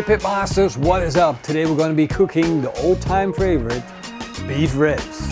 Hey Pitmasters, what is up? Today we're going to be cooking the old-time favorite, beef ribs.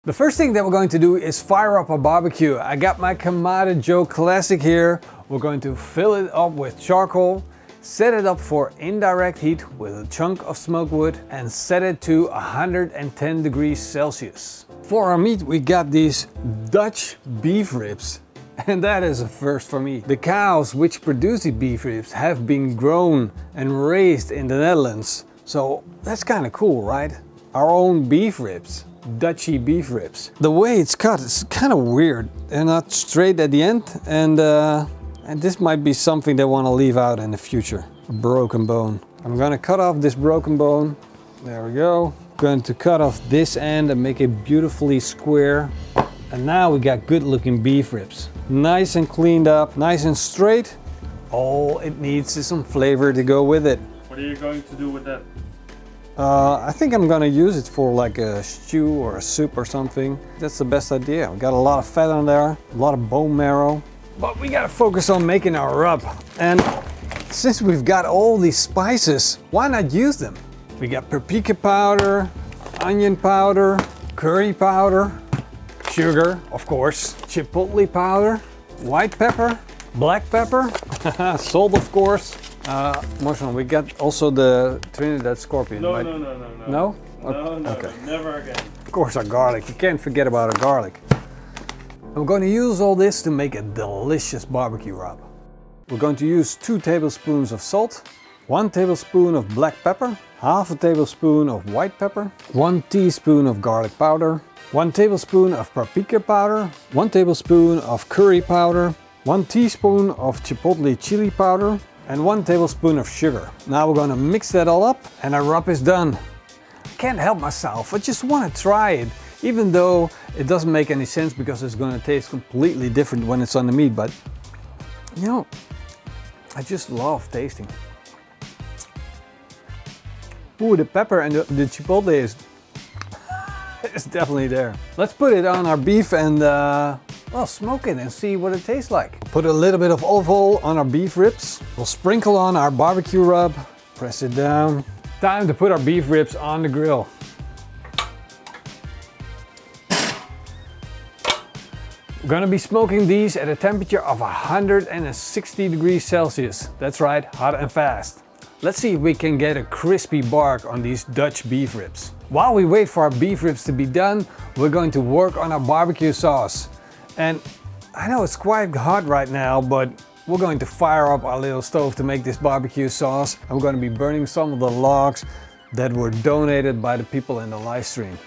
The first thing that we're going to do is fire up our barbecue. I got my Kamado Joe Classic here. We're going to fill it up with charcoal, set it up for indirect heat with a chunk of smoke wood and set it to 110 degrees Celsius. For our meat we got these Dutch beef ribs, and that is a first for me. The cows which produce the beef ribs have been grown and raised in the Netherlands, so that's kind of cool, right? Our own beef ribs. Dutchy beef ribs. The way it's cut is kind of weird. They're not straight at the end, and this might be something they want to leave out in the future. A broken bone. I'm gonna cut off this broken bone. There we go. Going to cut off this end and make it beautifully square. And now we got good looking beef ribs. Nice and cleaned up, nice and straight. All it needs is some flavor to go with it. What are you going to do with that? I think I'm gonna use it for like a stew or a soup or something. That's the best idea. We got a lot of fat on there, a lot of bone marrow. But we gotta focus on making our rub. And since we've got all these spices, why not use them? We got paprika powder, onion powder, curry powder, sugar, of course, chipotle powder, white pepper, black pepper, salt of course. Marshall, we got also the Trinidad scorpion. No, right? no. No? No, okay. Never again. Of course our garlic, you can't forget about our garlic. I'm going to use all this to make a delicious barbecue rub. We're going to use 2 tablespoons of salt, 1 tablespoon of black pepper, half a tablespoon of white pepper, 1 teaspoon of garlic powder, 1 tablespoon of paprika powder, 1 tablespoon of curry powder, 1 teaspoon of chipotle chili powder, and 1 tablespoon of sugar. Now we're going to mix that all up and our rub is done. I can't help myself, I just want to try it. Even though it doesn't make any sense because it's going to taste completely different when it's on the meat, but you know, I just love tasting. Ooh, the pepper and the chipotle is it's definitely there. Let's put it on our beef and well, smoke it and see what it tastes like. Put a little bit of olive oil on our beef ribs. We'll sprinkle on our barbecue rub, press it down. Time to put our beef ribs on the grill. We're gonna be smoking these at a temperature of 160 degrees Celsius. That's right, hot and fast. Let's see if we can get a crispy bark on these Dutch beef ribs. While we wait for our beef ribs to be done, we're going to work on our barbecue sauce. And I know it's quite hot right now, but we're going to fire up our little stove to make this barbecue sauce. I'm going to be burning some of the logs that were donated by the people in the live stream.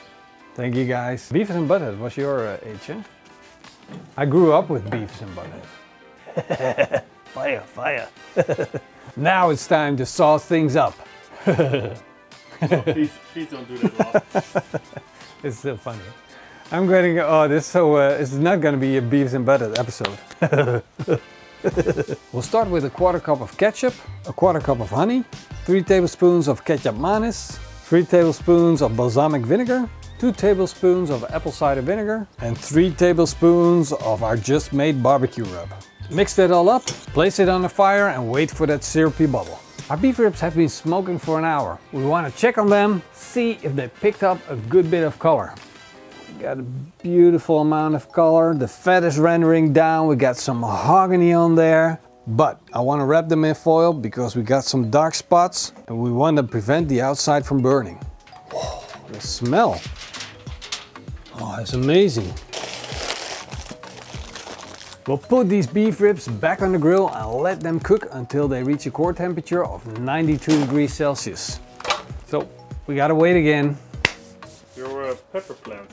Thank you guys. Beavis and Butthead was your age, eh? I grew up with Beavis and Butthead. Fire, fire. Now it's time to sauce things up. Oh, please don't do that a lot. It's still funny. I'm going to go, oh, it's not going to be a Beavis and Butthead episode. We'll start with a 1/4 cup of ketchup, a 1/4 cup of honey, 3 tablespoons of ketchup mayonnaise, 3 tablespoons of balsamic vinegar, 2 tablespoons of apple cider vinegar, and 3 tablespoons of our just made barbecue rub. Mix that all up, place it on the fire and wait for that syrupy bubble. Our beef ribs have been smoking for an hour. We want to check on them, see if they picked up a good bit of color. We got a beautiful amount of color, the fat is rendering down, we got some mahogany on there. But I want to wrap them in foil because we got some dark spots and we want to prevent the outside from burning. Oh, the smell. Oh, it's amazing. We'll put these beef ribs back on the grill and let them cook until they reach a core temperature of 92 degrees Celsius. So we gotta wait again. Your pepper plant.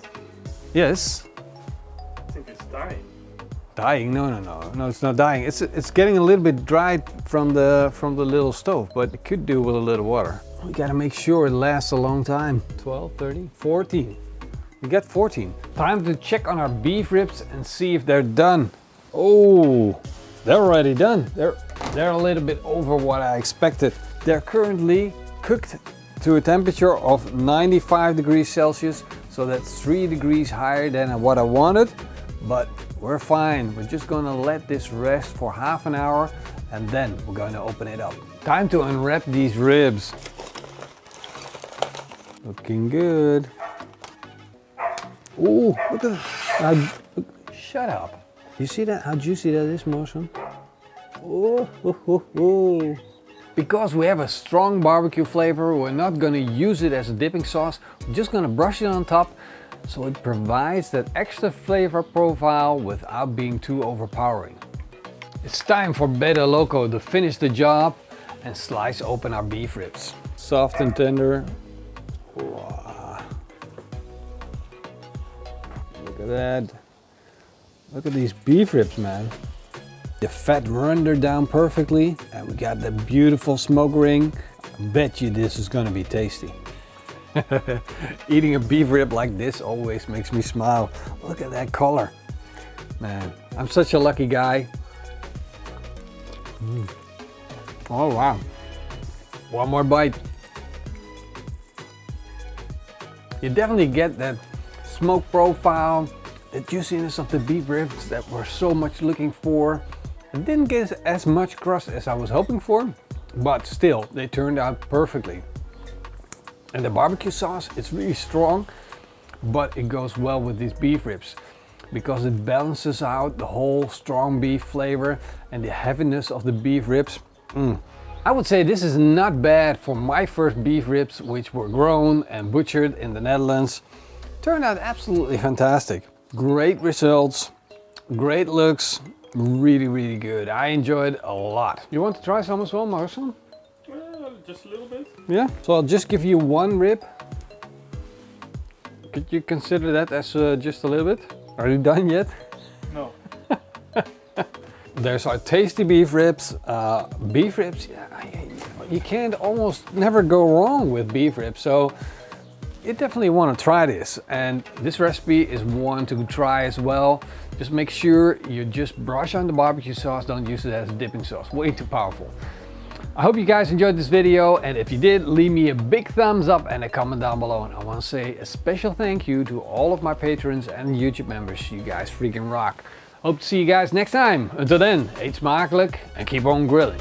Yes. I think it's dying. Dying? No, it's not dying. It's getting a little bit dried from the little stove, but it could do with a little water. We gotta make sure it lasts a long time. 12, 13, 14. We got 14. Time to check on our beef ribs and see if they're done. Oh, they're already done. They're a little bit over what I expected. They're currently cooked to a temperature of 95 degrees Celsius. So that's 3 degrees higher than what I wanted, but we're fine. We're just gonna let this rest for half an hour and then we're gonna open it up. Time to unwrap these ribs. Looking good. Ooh, look at that. Shut up. You see that? How juicy that is, Motion? Oh, oh, oh, oh. Because we have a strong barbecue flavor, we're not gonna use it as a dipping sauce. We're just gonna brush it on top so it provides that extra flavor profile without being too overpowering. It's time for Beta Loco to finish the job and slice open our beef ribs. Soft and tender. Wow. Look at that. Look at these beef ribs, man. The fat rendered down perfectly and we got the beautiful smoke ring. I bet you this is gonna be tasty. Eating a beef rib like this always makes me smile. Look at that color. Man, I'm such a lucky guy. Oh wow. One more bite. You definitely get that smoke profile, the juiciness of the beef ribs that we're so much looking for. It didn't get as much crust as I was hoping for, but still, they turned out perfectly. And the barbecue sauce, it's really strong, but it goes well with these beef ribs because it balances out the whole strong beef flavor and the heaviness of the beef ribs. I would say this is not bad for my first beef ribs, which were grown and butchered in the Netherlands. Turned out absolutely fantastic. Great results, great looks. Really, really good. I enjoyed a lot. You want to try some as well, Marcel? Just a little bit. Yeah. So I'll just give you one rib. Could you consider that as just a little bit? Are you done yet? No. There's our tasty beef ribs. Beef ribs, you can't almost never go wrong with beef ribs. So you definitely want to try this. And this recipe is one to try as well. Just make sure you just brush on the barbecue sauce, don't use it as a dipping sauce, way too powerful. I hope you guys enjoyed this video, and if you did, leave me a big thumbs up and a comment down below. And I want to say a special thank you to all of my patrons and YouTube members. You guys freaking rock. Hope to see you guys next time. Until then, eet smakelijk and keep on grilling.